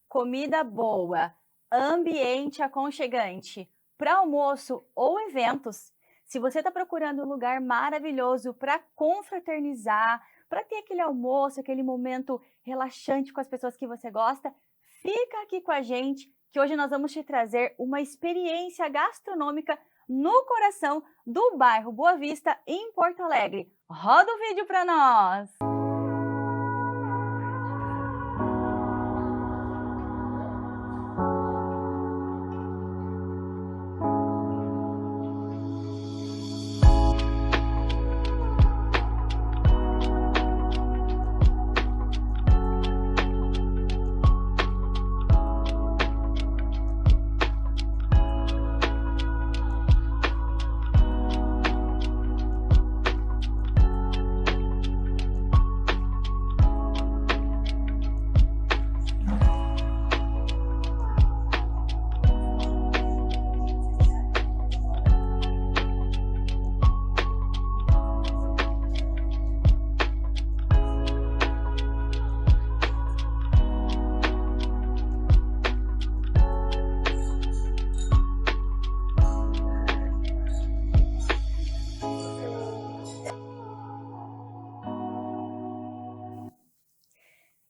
Comida boa, ambiente aconchegante, para almoço ou eventos. Se você está procurando um lugar maravilhoso para confraternizar, para ter aquele almoço, aquele momento relaxante com as pessoas que você gosta, fica aqui com a gente, que hoje nós vamos te trazer uma experiência gastronômica no coração do bairro Boa Vista, em Porto Alegre. Roda o vídeo para nós!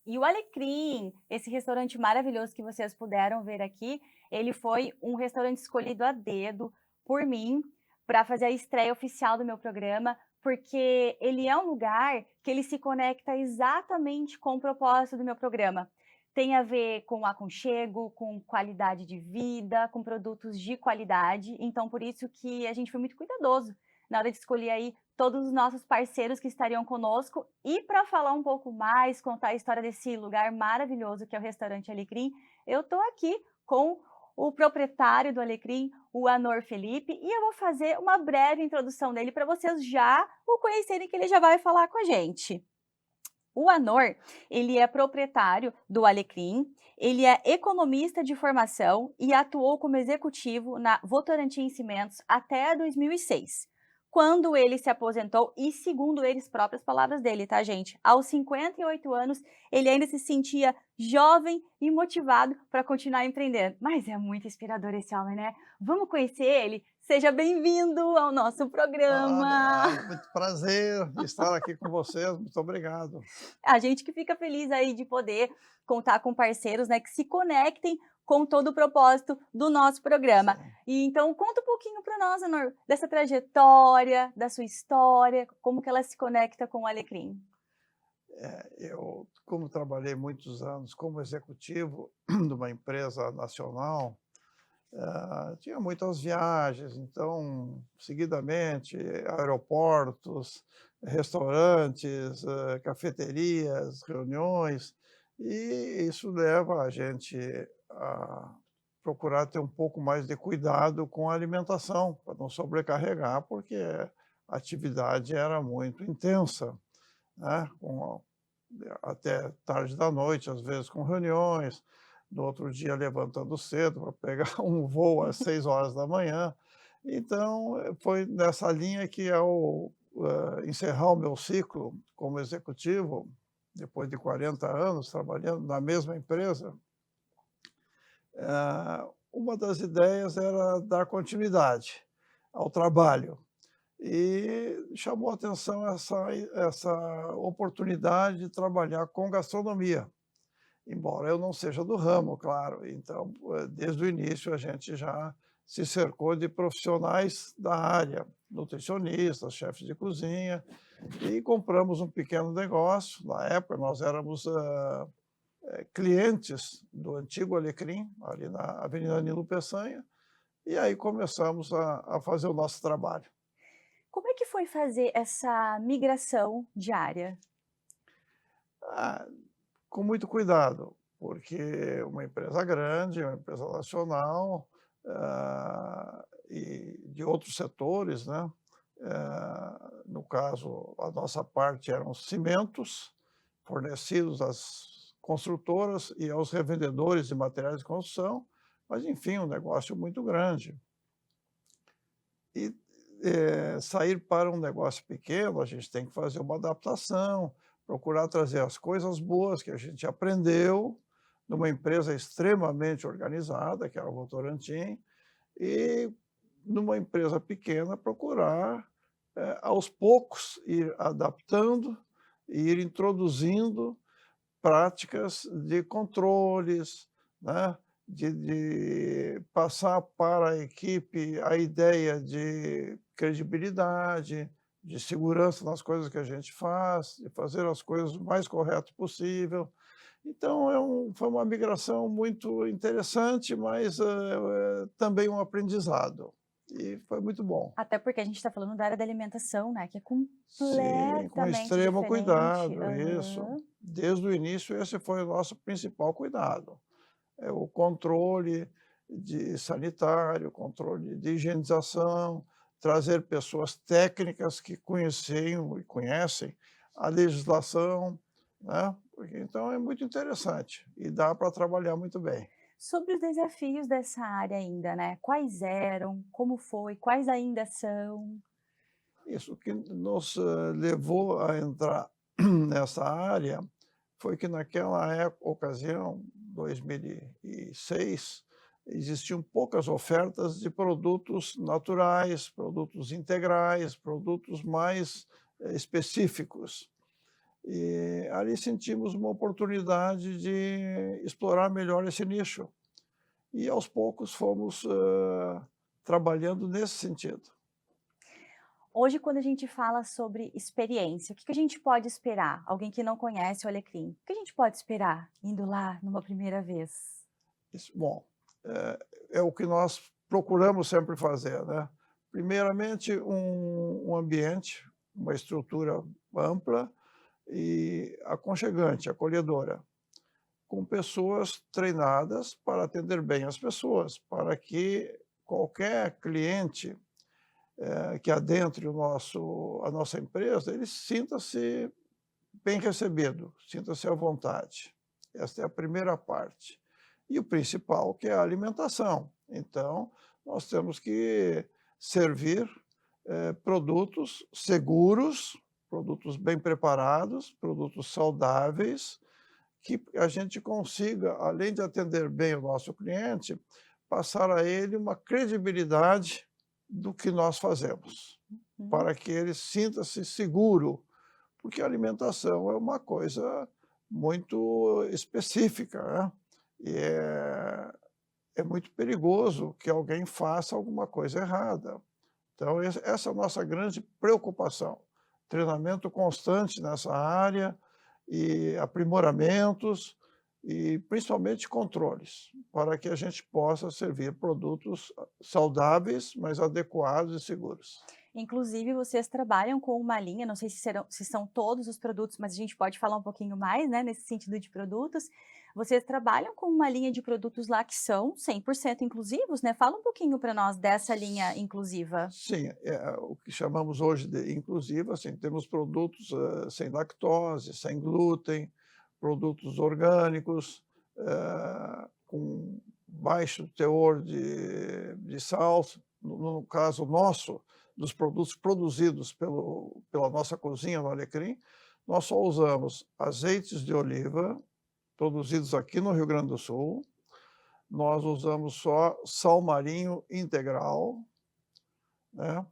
E o Alecrim, esse restaurante maravilhoso que vocês puderam ver aqui, ele foi um restaurante escolhido a dedo por mim para fazer a estreia oficial do meu programa, porque ele é um lugar que ele se conecta exatamente com o propósito do meu programa. Tem a ver com aconchego, com qualidade de vida, com produtos de qualidade, então por isso que a gente foi muito cuidadoso na hora de escolher aí todos os nossos parceiros que estariam conosco. E para falar um pouco mais, contar a história desse lugar maravilhoso que é o Restaurante Alecrim, eu estou aqui com o proprietário do Alecrim, o Anor Felipe, e eu vou fazer uma breve introdução dele para vocês já o conhecerem, que ele já vai falar com a gente. O Anor, ele é proprietário do Alecrim, ele é economista de formação e atuou como executivo na Votorantim Cimentos até 2006. Quando ele se aposentou, e segundo eles próprias palavras dele, tá, gente? Aos 58 anos, ele ainda se sentia jovem e motivado para continuar empreendendo. Mas é muito inspirador esse homem, né? Vamos conhecer ele? Seja bem-vindo ao nosso programa! Muito prazer estar aqui com vocês, muito obrigado. A gente que fica feliz aí de poder contar com parceiros, né, que se conectem com todo o propósito do nosso programa. Sim. E então conta um pouquinho para nós, Anor, dessa trajetória, da sua história, como que ela se conecta com o Alecrim. Eu, como trabalhei muitos anos como executivo de uma empresa nacional, tinha muitas viagens, então, seguidamente, aeroportos, restaurantes, cafeterias, reuniões, e isso leva a gente a procurar ter um pouco mais de cuidado com a alimentação, para não sobrecarregar, porque a atividade era muito intensa, né, até tarde da noite, às vezes com reuniões, no outro dia levantando cedo para pegar um voo às 6 horas da manhã. Então, foi nessa linha que ao encerrar o meu ciclo como executivo, depois de 40 anos trabalhando na mesma empresa, uma das ideias era dar continuidade ao trabalho. E chamou a atenção essa oportunidade de trabalhar com gastronomia, embora eu não seja do ramo, claro. Então, desde o início, a gente já se cercou de profissionais da área, nutricionistas, chefes de cozinha, e compramos um pequeno negócio. Na época, nós éramos clientes do antigo Alecrim, ali na Avenida Nilo Peçanha, e aí começamos a fazer o nosso trabalho. Como é que foi fazer essa migração diária? Ah, com muito cuidado, porque uma empresa grande, uma empresa nacional, e de outros setores, né? No caso, a nossa parte eram cimentos fornecidos às construtoras e aos revendedores de materiais de construção, mas enfim, um negócio muito grande. E, sair para um negócio pequeno, a gente tem que fazer uma adaptação, procurar trazer as coisas boas que a gente aprendeu numa empresa extremamente organizada, que era o Votorantim, e numa empresa pequena procurar, aos poucos, ir adaptando e ir introduzindo práticas de controles, né, de passar para a equipe a ideia de credibilidade, de segurança nas coisas que a gente faz, de fazer as coisas o mais correto possível. Então foi uma migração muito interessante, mas, também um aprendizado, e foi muito bom. Até porque a gente está falando da área da alimentação, né, que é Sim, com completamente extremo diferente. cuidado, isso. Aham. Desde o início, esse foi o nosso principal cuidado. É o controle de sanitário, controle de higienização, trazer pessoas técnicas que conheciam e conhecem a legislação, né, porque então é muito interessante e dá para trabalhar muito bem. Sobre os desafios dessa área ainda, né, quais eram, como foi, quais ainda são? Isso que nos, levou a entrar nessa área foi que naquela ocasião, 2006, existiam poucas ofertas de produtos naturais, produtos integrais, produtos mais, específicos. E ali sentimos uma oportunidade de explorar melhor esse nicho. E aos poucos fomos, trabalhando nesse sentido. Hoje, quando a gente fala sobre experiência, o que que a gente pode esperar? Alguém que não conhece o alecrim, o que a gente pode esperar indo lá numa primeira vez? Isso, bom, é o que nós procuramos sempre fazer, né. Primeiramente, um ambiente, uma estrutura ampla e aconchegante, acolhedora, com pessoas treinadas para atender bem as pessoas, para que qualquer cliente, que adentre a nossa empresa, ele sinta-se bem recebido, sinta-se à vontade. Esta é a primeira parte. E o principal, que é a alimentação. Então, nós temos que servir, produtos seguros, produtos bem preparados, produtos saudáveis, que a gente consiga, além de atender bem o nosso cliente, passar a ele uma credibilidade do que nós fazemos, Uhum. para que ele sinta-se seguro, porque a alimentação é uma coisa muito específica, né, e é muito perigoso que alguém faça alguma coisa errada. Então essa é a nossa grande preocupação, treinamento constante nessa área e aprimoramentos e principalmente controles, para que a gente possa servir produtos saudáveis, mas adequados e seguros. Inclusive, vocês trabalham com uma linha, não sei se são todos os produtos, mas a gente pode falar um pouquinho mais, né, nesse sentido de produtos. Vocês trabalham com uma linha de produtos lá que são 100% inclusivos, né? Fala um pouquinho para nós dessa linha inclusiva. Sim, o que chamamos hoje de inclusivo, assim, temos produtos, sem lactose, sem glúten, produtos orgânicos, com baixo teor de sal. No caso nosso, dos produtos produzidos pela nossa cozinha no Alecrim, nós só usamos azeites de oliva, produzidos aqui no Rio Grande do Sul, nós usamos só sal marinho integral, né,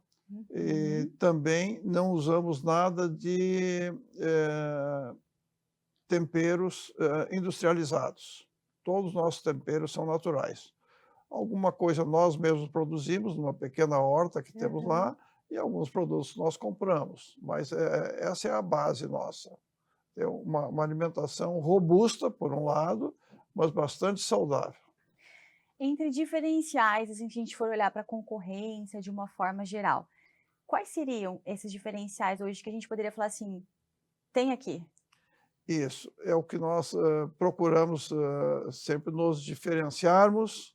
e Uhum. também não usamos nada de, temperos, industrializados. Todos os nossos temperos são naturais. Alguma coisa nós mesmos produzimos numa pequena horta que temos Aham. lá, e alguns produtos nós compramos, mas, essa é a base nossa. É uma alimentação robusta, por um lado, mas bastante saudável. Entre diferenciais, assim, se a gente for olhar para a concorrência de uma forma geral, quais seriam esses diferenciais hoje que a gente poderia falar assim: "Tem aqui"? Isso, é o que nós, procuramos, sempre nos diferenciarmos,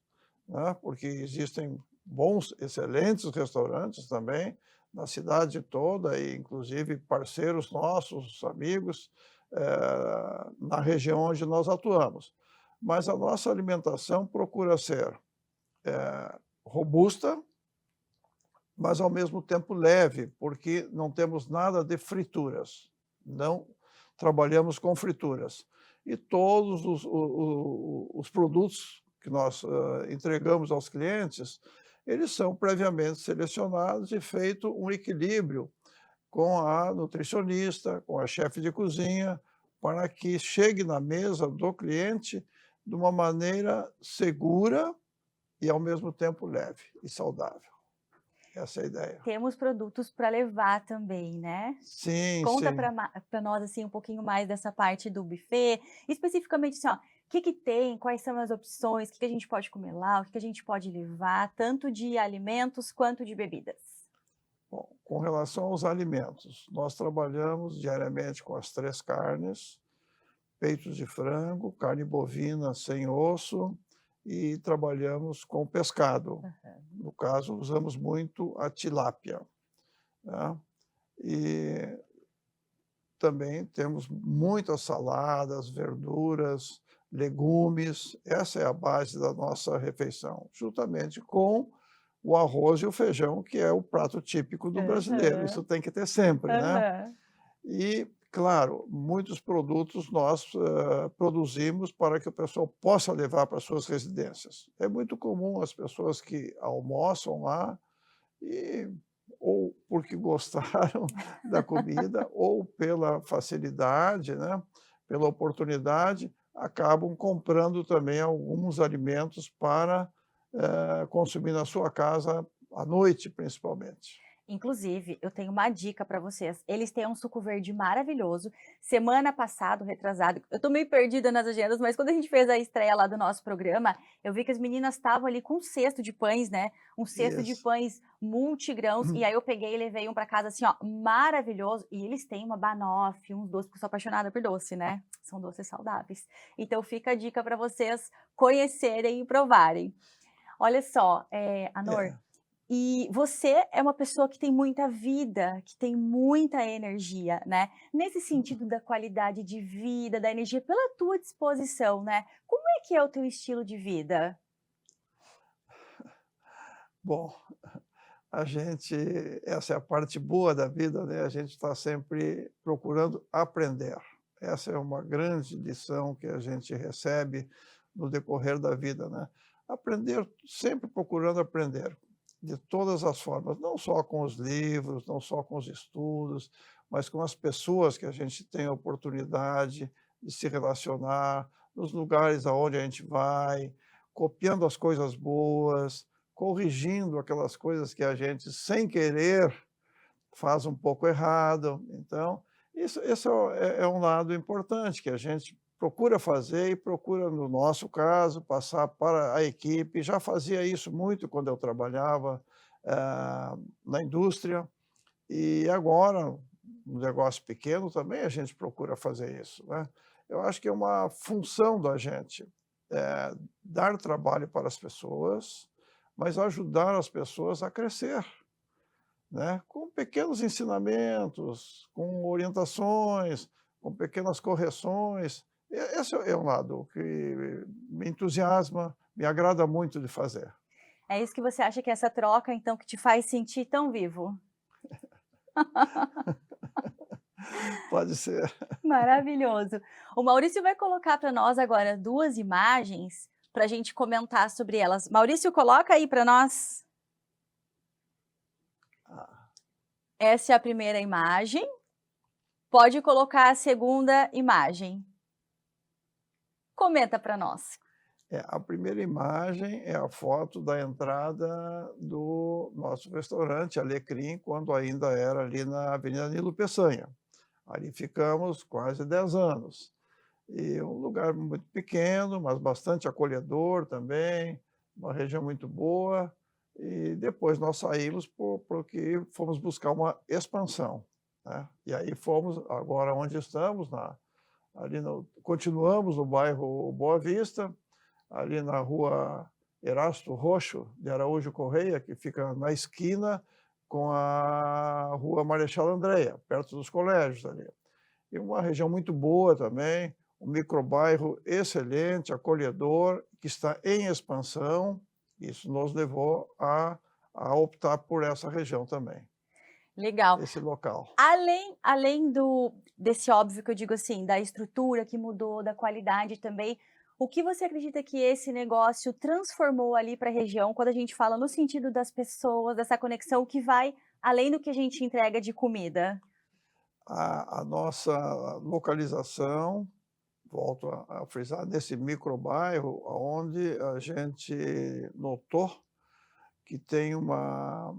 né, porque existem bons, excelentes restaurantes também na cidade toda e inclusive parceiros nossos, amigos, na região onde nós atuamos. Mas a nossa alimentação procura ser robusta, mas ao mesmo tempo leve, porque não temos nada de frituras, não trabalhamos com frituras. E todos os produtos que nós entregamos aos clientes, eles são previamente selecionados e feito um equilíbrio com a nutricionista, com a chefe de cozinha, para que chegue na mesa do cliente de uma maneira segura e ao mesmo tempo leve e saudável. Essa é a ideia. Temos produtos para levar também, né? Sim, Conta sim. para nós, assim, um pouquinho mais dessa parte do buffet, especificamente assim, ó, que tem, quais são as opções, que a gente pode comer lá, o que a gente pode levar, tanto de alimentos quanto de bebidas? Bom, com relação aos alimentos, nós trabalhamos diariamente com as 3 carnes, peitos de frango, carne bovina sem osso e trabalhamos com pescado. Aham. No caso, usamos muito a tilápia, né. E também temos muitas saladas, verduras, legumes, essa é a base da nossa refeição, juntamente com o arroz e o feijão, que é o prato típico do brasileiro, isso Aham, tem que ter sempre, né. aham. E, claro, muitos produtos nós, produzimos para que o pessoal possa levar para suas residências. É muito comum as pessoas que almoçam lá e ou porque gostaram da comida ou pela facilidade, né, pela oportunidade, acabam comprando também alguns alimentos para, consumir na sua casa à noite, principalmente. Inclusive, eu tenho uma dica para vocês. Eles têm um suco verde maravilhoso. Semana passada, retrasado, eu tô meio perdida nas agendas, mas quando a gente fez a estreia lá do nosso programa, eu vi que as meninas estavam ali com um cesto de pães, né? Um cesto de Isso. pães multigrãos. E aí eu peguei e levei um para casa assim, ó, maravilhoso. E eles têm uma banoffee, uns doces, porque eu sou apaixonada por doce, né? São doces saudáveis. Então fica a dica para vocês conhecerem e provarem. Olha só, Anor, É. e você é uma pessoa que tem muita vida, que tem muita energia, né. Nesse sentido da qualidade de vida, da energia, pela tua disposição, né, como é que é o teu estilo de vida? Bom, a gente essa é a parte boa da vida, né, a gente está sempre procurando aprender. Essa é uma grande lição que a gente recebe no decorrer da vida, né. Aprender, sempre procurando aprender, de todas as formas, não só com os livros, não só com os estudos, mas com as pessoas que a gente tem a oportunidade de se relacionar, nos lugares aonde a gente vai, copiando as coisas boas, corrigindo aquelas coisas que a gente, sem querer, faz um pouco errado. Então, isso é um lado importante que a gente procura fazer e procura, no nosso caso, passar para a equipe. Já fazia isso muito quando eu trabalhava, na indústria, e agora, no negócio pequeno também a gente procura fazer isso, né. Eu acho que é uma função da gente, dar trabalho para as pessoas, mas ajudar as pessoas a crescer, né, com pequenos ensinamentos, com orientações, com pequenas correções. Esse é um lado que me entusiasma, me agrada muito de fazer. É isso que você acha que é essa troca, então, que te faz sentir tão vivo? Pode ser. Maravilhoso. O Maurício vai colocar para nós agora 2 imagens, para a gente comentar sobre elas. Maurício, coloca aí para nós. Ah, Essa é a primeira imagem. Pode colocar a segunda imagem. Comenta para nós. a primeira imagem é a foto da entrada do nosso restaurante Alecrim, quando ainda era ali na Avenida Nilo Peçanha. Ali ficamos quase 10 anos. E um lugar muito pequeno, mas bastante acolhedor também, uma região muito boa. E depois nós saímos porque fomos buscar uma expansão, né. E aí fomos agora onde estamos, ali no continuamos no bairro Boa Vista, ali na rua Erasto Roxo de Araújo Correia, que fica na esquina com a Rua Marechal Andréia, perto dos colégios ali. E uma região muito boa também, um microbairro excelente, acolhedor, que está em expansão. Isso nos levou a optar por essa região também, Legal. esse local. Além desse óbvio que eu digo assim, da estrutura que mudou, da qualidade também, o que você acredita que esse negócio transformou ali para a região, quando a gente fala no sentido das pessoas, dessa conexão que vai além do que a gente entrega de comida? A nossa localização, volto a frisar, nesse microbairro, onde a gente notou que tem uma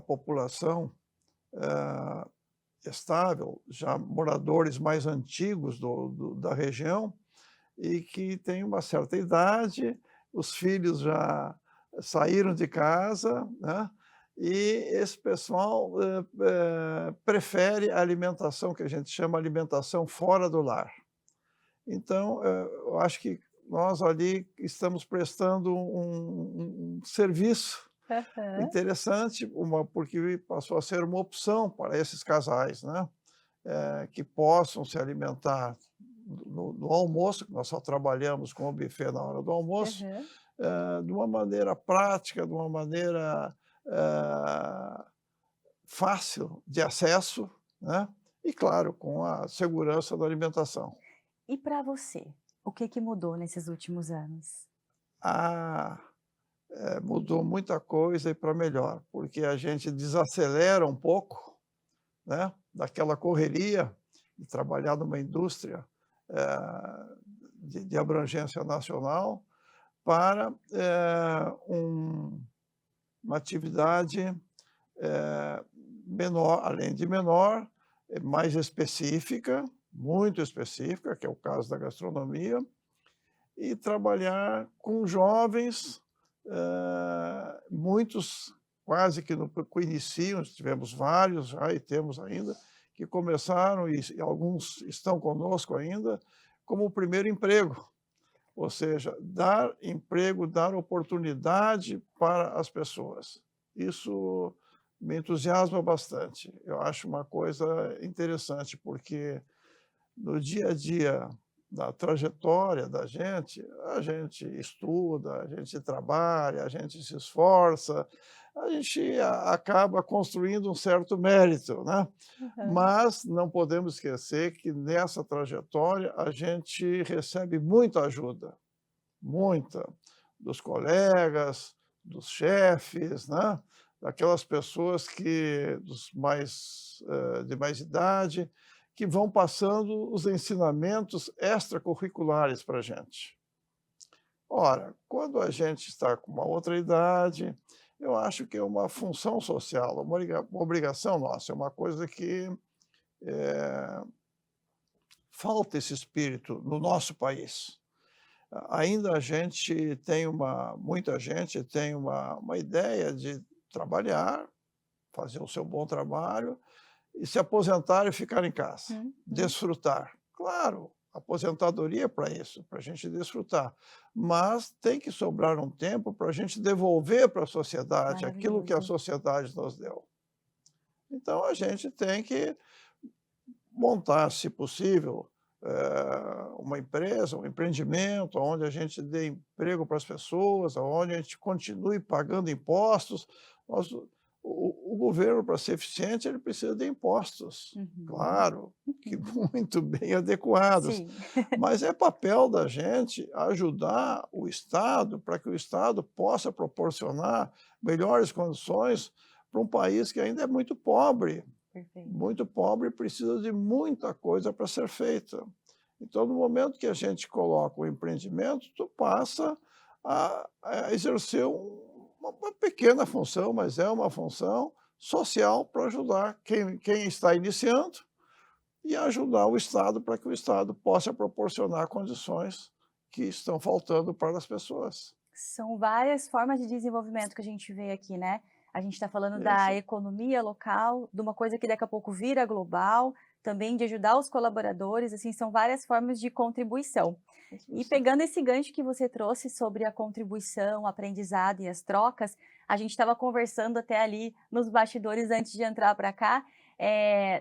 população estável, já moradores mais antigos da região, e que tem uma certa idade, os filhos já saíram de casa, né? E esse pessoal prefere a alimentação que a gente chama alimentação fora do lar. Então, eu acho que nós ali estamos prestando um serviço Aham. interessante, porque passou a ser uma opção para esses casais, né? Que possam se alimentar no almoço, que nós só trabalhamos com o buffet na hora do almoço, Aham. de uma maneira prática, de uma maneira eh, fácil de acesso, né? E claro, com a segurança da alimentação. E para você, o que que mudou nesses últimos anos? Ah, mudou muita coisa e para melhor, porque a gente desacelera um pouco, né, daquela correria de trabalhar numa indústria de abrangência nacional para uma atividade menor, além de menor, mais específica, muito específica, que é o caso da gastronomia, e trabalhar com jovens, muitos quase que no que iniciam, tivemos vários já e temos ainda, que começaram e alguns estão conosco ainda, como o primeiro emprego, ou seja, dar emprego, dar oportunidade para as pessoas. Isso me entusiasma bastante. Eu acho uma coisa interessante, porque no dia a dia da trajetória da gente, a gente estuda, a gente trabalha, a gente se esforça, a gente acaba construindo um certo mérito, né? Aham. Mas não podemos esquecer que nessa trajetória a gente recebe muita ajuda, muita, dos colegas, dos chefes, né? Daquelas pessoas de mais idade, que vão passando os ensinamentos extracurriculares para a gente. Ora, quando a gente está com uma outra idade, eu acho que é uma função social, uma obrigação nossa, é uma coisa que falta esse espírito no nosso país. Ainda a gente tem muita gente tem uma ideia de trabalhar, fazer o seu bom trabalho e se aposentar e ficar em casa, Uhum. desfrutar. Claro, aposentadoria é para isso, para a gente desfrutar, mas tem que sobrar um tempo para a gente devolver para a sociedade aquilo que a Maravilhoso. sociedade nos deu. Então a gente tem que montar, se possível, uma empresa, um empreendimento, onde a gente dê emprego para as pessoas, onde a gente continue pagando impostos. Nós, o governo, para ser eficiente, ele precisa de impostos, Uhum. claro, que Uhum. muito bem adequados. Sim. Mas é papel da gente ajudar o Estado para que o Estado possa proporcionar melhores condições para um país que ainda é Perfeito. muito pobre e precisa de muita coisa para ser feita. Então, no momento que a gente coloca o empreendimento, tu passa a exercer uma pequena função, mas é uma função social para ajudar quem está iniciando e ajudar o Estado para que o Estado possa proporcionar condições que estão faltando para as pessoas. São várias formas de desenvolvimento que a gente vê aqui, né. A gente está falando da Isso, economia local, de uma coisa que daqui a pouco vira global, também de ajudar os colaboradores, assim, são várias formas de contribuição. E Isso. pegando esse gancho que você trouxe sobre a contribuição, o aprendizado e as trocas, a gente estava conversando até ali nos bastidores antes de entrar para cá,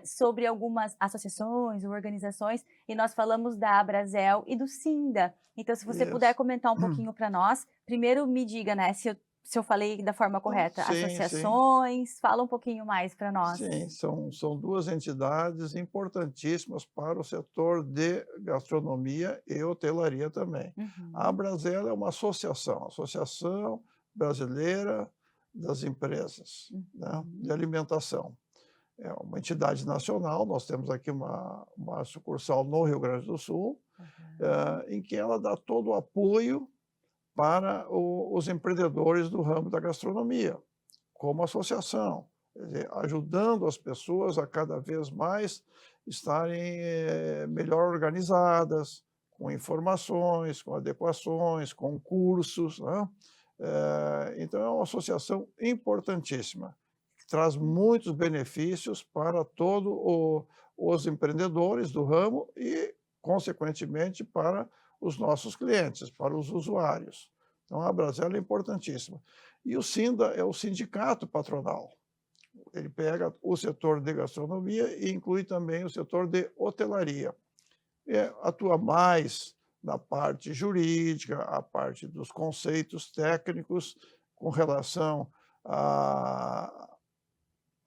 sobre algumas associações ou organizações, e nós falamos da Abrazel e do Sinda. Então, se você puder Isso. comentar um pouquinho para nós, primeiro me diga, né, se eu falei da forma Não, correta, sim, sim. associações, fala um pouquinho mais para nós. Sim, são duas entidades importantíssimas para o setor de gastronomia e hotelaria também. A Uhum, Brasel é uma associação, Associação Brasileira das Empresas, né, de uhum, alimentação. É uma entidade nacional, nós temos aqui uma sucursal no Rio Grande do Sul, aham, em que ela dá todo o apoio para os empreendedores do ramo da gastronomia, como associação, quer dizer, ajudando as pessoas a cada vez mais estarem melhor organizadas, com informações, com adequações, com cursos, né? Então é uma associação importantíssima, que traz muitos benefícios para todos os empreendedores do ramo e, consequentemente, para os nossos clientes, para os usuários. Então a Brasel é importantíssima. E o SINDA é o sindicato patronal. Ele pega o setor de gastronomia e inclui também o setor de hotelaria. Atua mais na parte jurídica, a parte dos conceitos técnicos com relação à,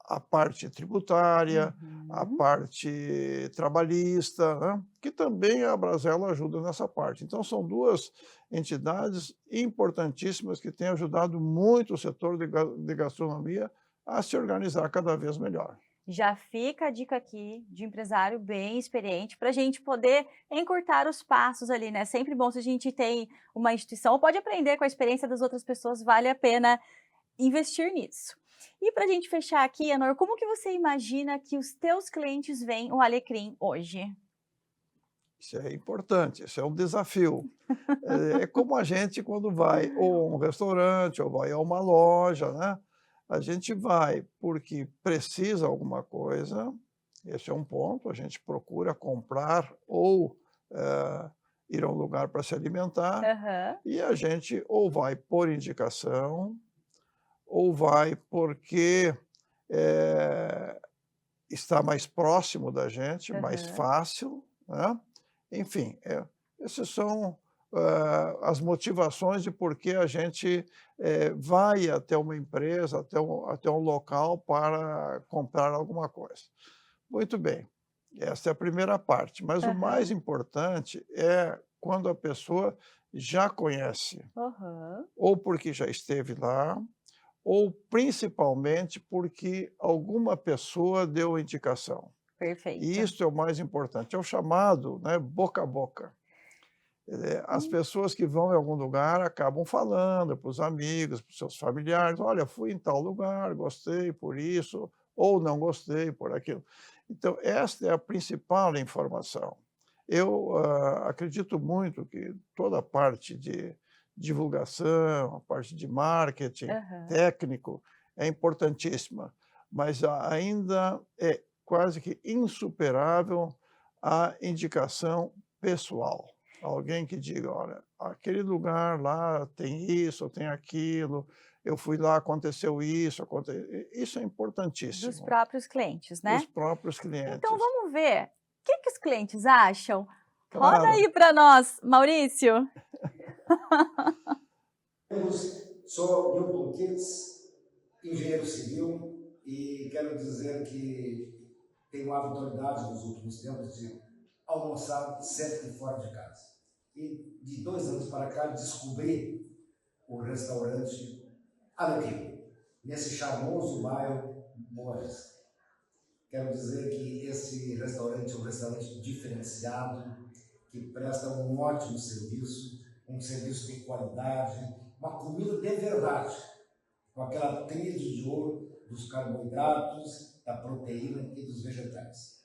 à parte tributária, à uhum. parte trabalhista, né? Que também a Brasela ajuda nessa parte. Então, são duas entidades importantíssimas que têm ajudado muito o setor de gastronomia a se organizar cada vez melhor. Já fica a dica aqui de empresário bem experiente para a gente poder encurtar os passos ali, né? Sempre bom se a gente tem uma instituição, ou pode aprender com a experiência das outras pessoas, vale a pena investir nisso. E para a gente fechar aqui, Anor, como que você imagina que os teus clientes veem o Alecrim hoje? Isso é importante, isso é um desafio. É como a gente quando vai ou a um restaurante ou vai a uma loja, né, a gente vai porque precisa alguma coisa, esse é um ponto, a gente procura comprar ou, ir a um lugar para se alimentar, Aham, e a gente ou vai por indicação, ou vai porque, eh, está mais próximo da gente, mais aham. fácil, né. Enfim, esses são, as motivações de por que a gente, vai até uma empresa, até um local para comprar alguma coisa. Muito bem, essa é a primeira parte, mas o mais Aham, importante é quando a pessoa já conhece, aham. ou porque já esteve lá, ou principalmente porque alguma pessoa deu indicação. E Perfeito. isso é o mais importante, é o chamado, né, boca a boca. As Hum, pessoas que vão em algum lugar acabam falando para os amigos, para os seus familiares: "Olha, fui em tal lugar, gostei por isso", ou "não gostei por aquilo". Então esta é a principal informação. Eu, acredito muito que toda a parte de divulgação, a parte de marketing aham. técnico é importantíssima, mas ainda é quase que insuperável a indicação pessoal. Alguém que diga: "Olha, aquele lugar lá tem isso, tem aquilo, eu fui lá, aconteceu isso, isso é Dos importantíssimo, próprios clientes, dos né? próprios Então clientes. vamos ver, o que que os clientes acham? Roda Claro, aí para nós, Maurício. Sou Newton Kitts, engenheiro civil, e quero dizer que tenho a autoridade nos últimos tempos de almoçar sempre fora de casa. E de 2 anos para cá descobri o restaurante Alecrim, nesse charmoso bairro Boa Vista. Quero dizer que esse restaurante é um restaurante diferenciado, que presta um ótimo serviço, um serviço de qualidade, uma comida de verdade, com aquela tríade de ouro dos carboidratos, da proteína e dos vegetais.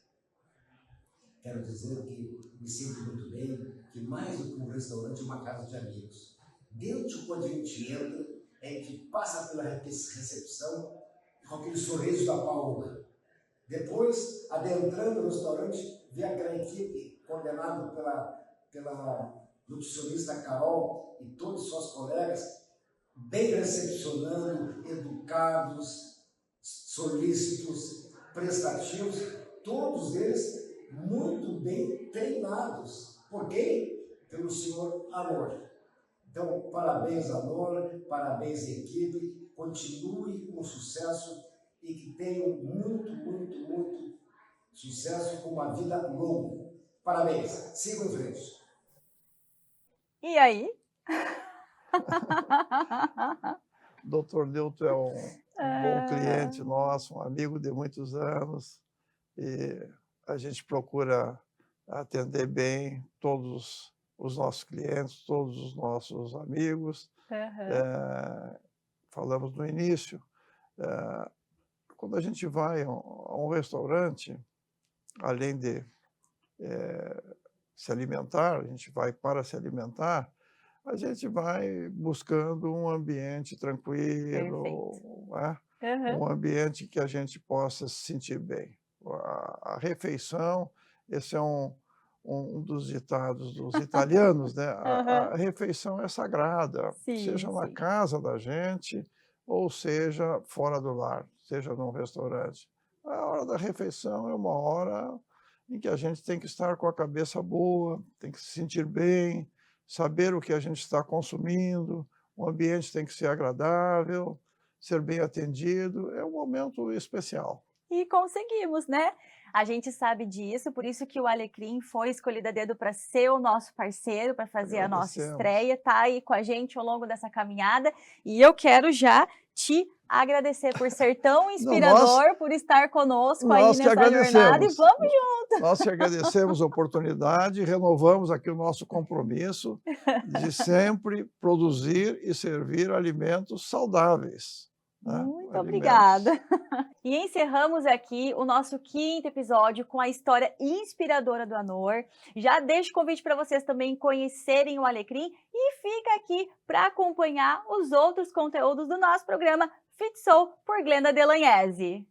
Quero dizer que me sinto muito bem, que mais do que um restaurante é uma casa de amigos. Dentro, quando a gente entra, a gente passa pela recepção com aquele sorriso da Paola. Depois, adentrando no restaurante, vi aquela equipe coordenada pela nutricionista Carol e todos os seus colegas, bem recepcionando, educados, solícitos, prestativos, todos eles muito bem treinados. Por quem? Pelo senhor Anor. Então, parabéns, Anor, parabéns, equipe, continue com sucesso e que tenham muito sucesso com uma vida longa. Parabéns, sigam em frente. E aí? Dr. Newton é um bom cliente nosso, um amigo de muitos anos, e a gente procura atender bem todos os nossos clientes, todos os nossos amigos. Falamos no início, quando a gente vai a um restaurante, além de se alimentar, a gente vai para se alimentar, a gente vai buscando um ambiente tranquilo, né? Um ambiente que a gente possa se sentir bem. A refeição, esse é um dos ditados dos italianos, né? A refeição é sagrada, seja na casa da gente, ou seja fora do lar, seja num restaurante. A hora da refeição é uma hora em que a gente tem que estar com a cabeça boa, tem que se sentir bem, saber o que a gente está consumindo, o ambiente tem que ser agradável, ser bem atendido, é um momento especial. E conseguimos, né? A gente sabe disso, por isso que o Alecrim foi escolhido a dedo para ser o nosso parceiro, para fazer a nossa estreia, está aí com a gente ao longo dessa caminhada, e eu quero já te agradecer por ser tão inspirador, por estar conosco aí nessa jornada, e vamos junto! Nós que agradecemos a oportunidade, renovamos aqui o nosso compromisso de sempre produzir e servir alimentos saudáveis. Muito obrigada. E encerramos aqui o nosso 5º episódio com a história inspiradora do Anor. Já deixo o convite para vocês também conhecerem o Alecrim e fica aqui para acompanhar os outros conteúdos do nosso programa Fit Soul por Glenda Delagnese.